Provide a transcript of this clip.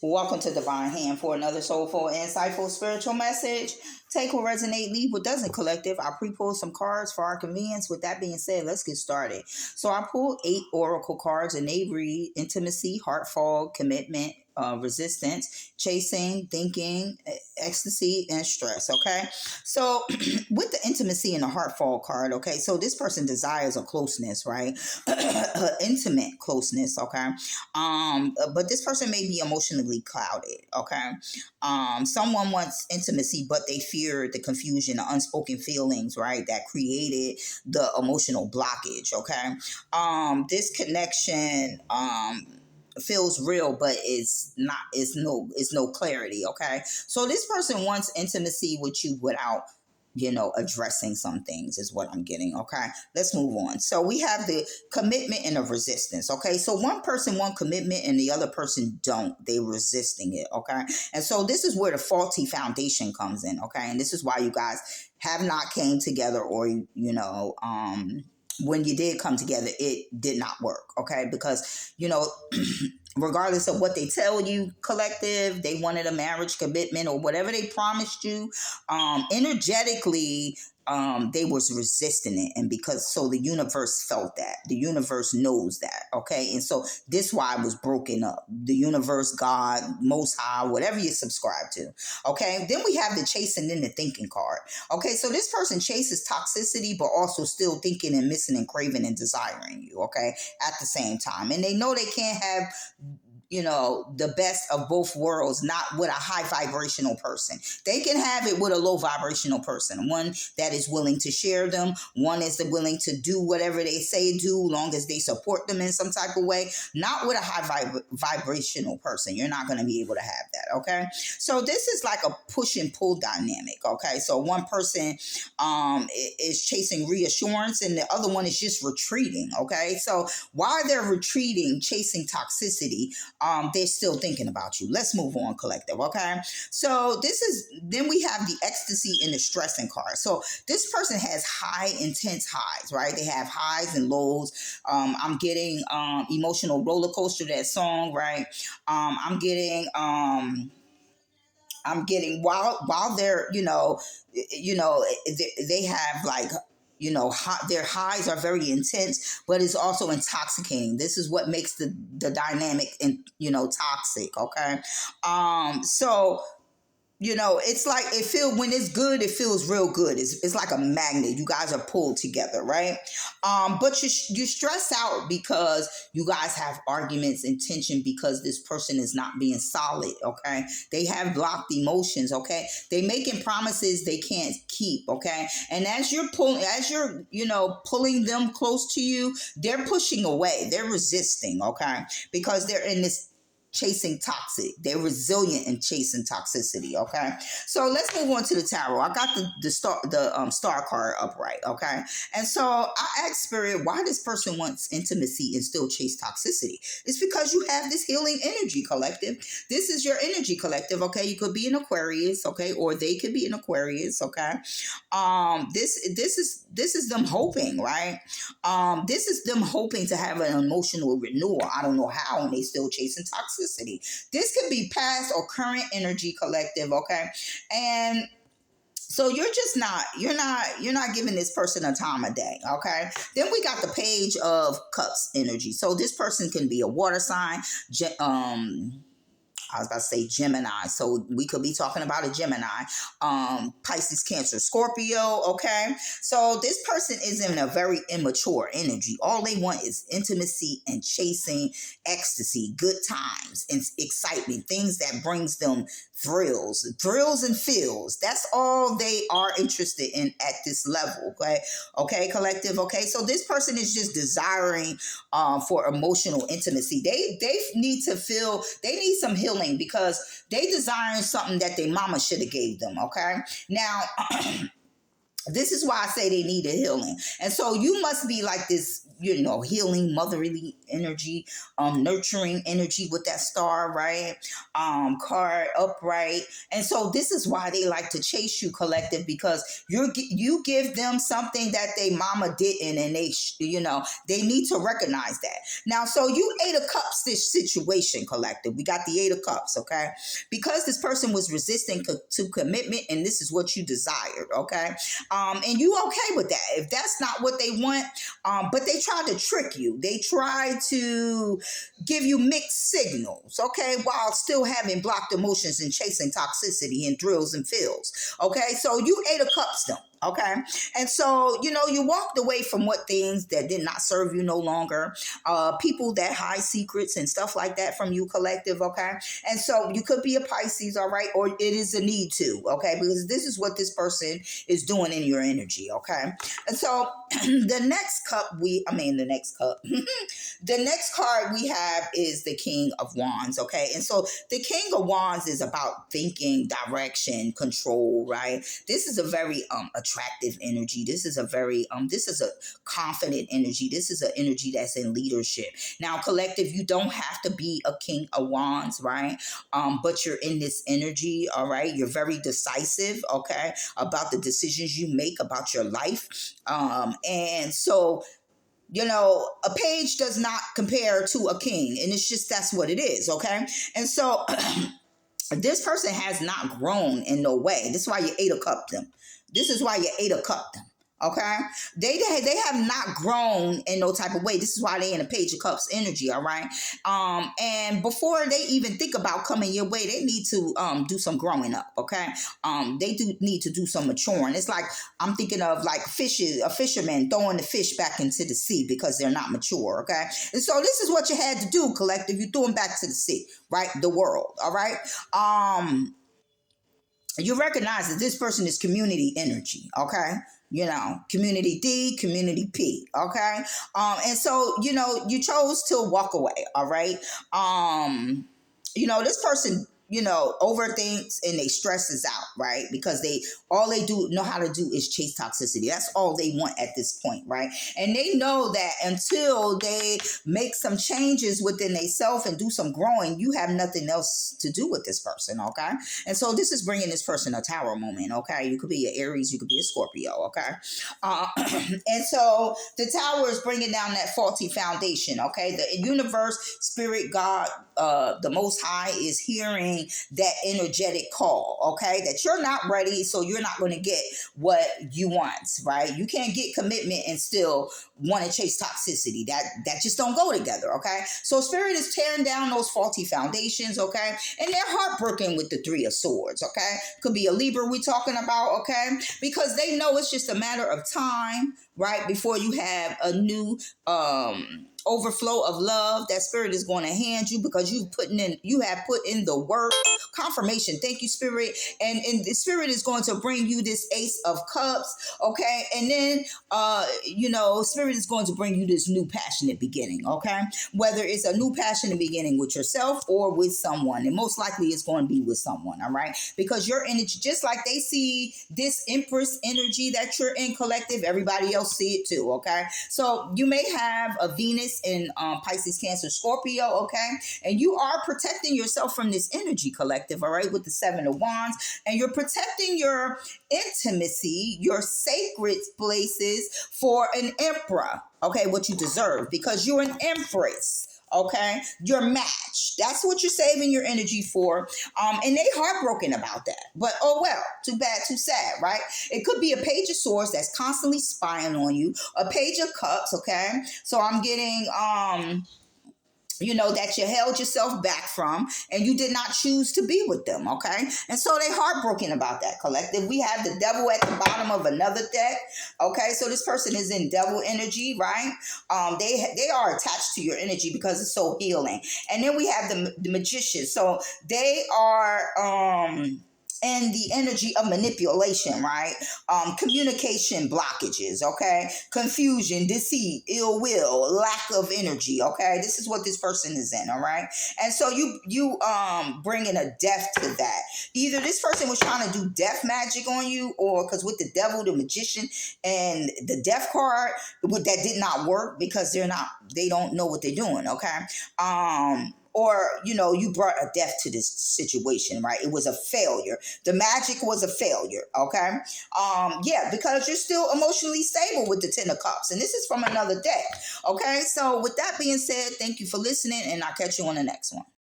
Welcome to Divine Hand for another soulful, insightful, spiritual message. Take what resonate, leave what doesn't, collective. I pre-pulled some cards for our convenience. With that being said, let's get started. So I pulled 8 oracle cards and they read intimacy, heart fog, commitment, resistance, chasing, thinking, ecstasy, and stress. Okay. So with the intimacy and the heart fog card, okay, so this person desires a closeness, right? Intimate closeness, okay. But this person may be emotionally clouded, okay. Someone wants intimacy, but they fear the confusion, the unspoken feelings, right, that created the emotional blockage, okay. This connection feels real, but it's no clarity, okay. So this person wants intimacy with you without addressing some things is what I'm getting. Okay, let's move on. So we have the commitment and the resistance. Okay, so one person want commitment and the other person don't. They resisting it. Okay, and so this is where the faulty foundation comes in. Okay, and this is why you guys have not came together, or when you did come together, it did not work. Okay, because regardless of what they tell you, collective, they wanted a marriage commitment or whatever they promised you, energetically, they was resisting it. And so the universe felt that. The universe knows that, okay? And so this why it was broken up. The universe, God, Most High, whatever you subscribe to, okay? Then we have the chasing and the thinking card, okay? So this person chases toxicity, but also still thinking and missing and craving and desiring you, okay, at the same time. And they know they can't have the best of both worlds, not with a high vibrational person. They can have it with a low vibrational person, one that is willing to share them, one is willing to do whatever they say do, long as they support them in some type of way, not with a high vibrational person. You're not going to be able to have that, okay? So this is like a push and pull dynamic, okay? So one person is chasing reassurance and the other one is just retreating, okay? So while they're retreating, chasing toxicity, they're still thinking about you. Let's move on, collective, okay? So then we have the ecstasy and the stressing card. So this person has high, intense highs, right? They have highs and lows. I'm getting emotional roller coaster, that song, right? I'm getting while they're, they have like, their highs are very intense, but it's also intoxicating. This is what makes the dynamic and toxic. Okay, so it's like when it's good, it feels real good. It's like a magnet. You guys are pulled together, right? But you stress out because you guys have arguments and tension because this person is not being solid, okay? They have blocked emotions, okay? They making promises they can't keep, okay? And as you're pulling them close to you, they're pushing away. They're resisting, okay? Because they're in this chasing toxic. They're resilient in chasing toxicity. Okay, so let's move on to the tarot. I got the star card upright. Okay, and so I asked Spirit why this person wants intimacy and still chase toxicity. It's because you have this healing energy, collective. This is your energy, collective. Okay, you could be an Aquarius. Okay, or they could be an Aquarius. Okay, this is them hoping, right? This is them hoping to have an emotional renewal. I don't know how, and they still chasing toxicity. This could be past or current energy, collective, okay? And so you're not giving this person a time of day, okay? Then we got the Page of Cups energy. So this person can be a water sign, I was about to say Gemini. So we could be talking about a Gemini, Pisces, Cancer, Scorpio. Okay. So this person is in a very immature energy. All they want is intimacy and chasing ecstasy, good times and excitement, things that brings them thrills and feels. That's all they are interested in at this level. Okay. Okay, collective. Okay. So this person is just desiring for emotional intimacy. They need to feel, they need some healing because they desiring something that their mama should have gave them. Okay. Now, This is why I say they need a healing. And so you must be like this, healing, motherly energy, nurturing energy with that star, right? Card upright. And so this is why they like to chase you, collective, because you give them something that they mama didn't, and they need to recognize that. Now, so you Eight of Cups, this situation, collective. We got the Eight of Cups, okay? Because this person was resisting to commitment, and this is what you desired, okay? And you okay with that if that's not what they want. But they try to trick you. They try to give you mixed signals, okay, while still having blocked emotions and chasing toxicity and drills and fills. Okay, so you Eight of Cups them. Okay. And so, you walked away from what things that did not serve you no longer. People that hide secrets and stuff like that from you, collective. Okay. And so you could be a Pisces, all right, or it is a need to, okay, because this is what this person is doing in your energy. Okay. And so the next card we have is the King of Wands. Okay. And so the King of Wands is about thinking, direction, control, right? This is a very attractive energy. This is a very this is a confident energy. This is an energy that's in leadership. Now, collective, you don't have to be a King of Wands, right? But you're in this energy, all right? You're very decisive, okay, about the decisions you make about your life. And so a page does not compare to a king, and it's just that's what it is, okay? And so this person has not grown in no way. This is why you Eight of Cups them. This is why you Eight of Cups them. Okay, they have not grown in no type of way. This is why they in a Page of Cups energy. All right, and before they even think about coming your way, they need to do some growing up. Okay, they do need to do some maturing. It's like I'm thinking of like a fisherman throwing the fish back into the sea because they're not mature. Okay, and so this is what you had to do, collective. You threw them back to the sea, right? The world. All right. You recognize that this person is community energy, okay? Community D, community P, okay? And so, you chose to walk away, all right? This person, overthinks and they stresses out, right? Because all they do know how to do is chase toxicity. That's all they want at this point, right? And they know that until they make some changes within themselves and do some growing, you have nothing else to do with this person, okay? And so this is bringing this person a Tower moment, okay? You could be an Aries, you could be a Scorpio, okay? And so the Tower is bringing down that faulty foundation, okay? The universe, spirit, God, the Most High is hearing that energetic call, okay, that you're not ready, so you're not going to get what you want, right? You can't get commitment and still want to chase toxicity. That just don't go together, okay? So spirit is tearing down those faulty foundations, okay? And they're heartbroken with the Three of Swords, okay? Could be a Libra we're talking about, okay? Because they know it's just a matter of time, right, before you have a new overflow of love that spirit is going to hand you, because you have put in the work. Confirmation. Thank you, spirit. And the spirit is going to bring you this Ace of Cups, okay? And then spirit is going to bring you this new passionate beginning, okay? Whether it's a new passionate beginning with yourself or with someone, and most likely it's going to be with someone, all right? Because your energy, just like they see this Empress energy that you're in, collective, everybody else see it too, okay? So you may have a Venus in Pisces, Cancer, Scorpio, okay? And you are protecting yourself from this energy, collective, all right, with the Seven of Wands. And you're protecting your intimacy, your sacred places for an emperor, okay, what you deserve, because you're an empress. Okay, your match. That's what you're saving your energy for. And they heartbroken about that. But oh well, too bad, too sad, right? It could be a Page of Swords that's constantly spying on you. A Page of Cups, okay? So I'm getting that you held yourself back from, and you did not choose to be with them, okay? And so they heartbroken about that, collective. We have the Devil at the bottom of another deck, okay? So this person is in Devil energy, right? They are attached to your energy because it's so healing. And then we have the Magician. So they are and the energy of manipulation, right? Communication blockages, okay? Confusion, deceit, ill will, lack of energy, okay? This is what this person is in, all right? And so you bring in a death to that. Either this person was trying to do death magic on you, or because with the devil, the magician, and the death card, that did not work because they don't know what they're doing, okay? Or you brought a death to this situation, right? It was a failure. The magic was a failure, okay? Yeah, because you're still emotionally stable with the Ten of Cups, and this is from another deck, okay? So with that being said, thank you for listening, and I'll catch you on the next one.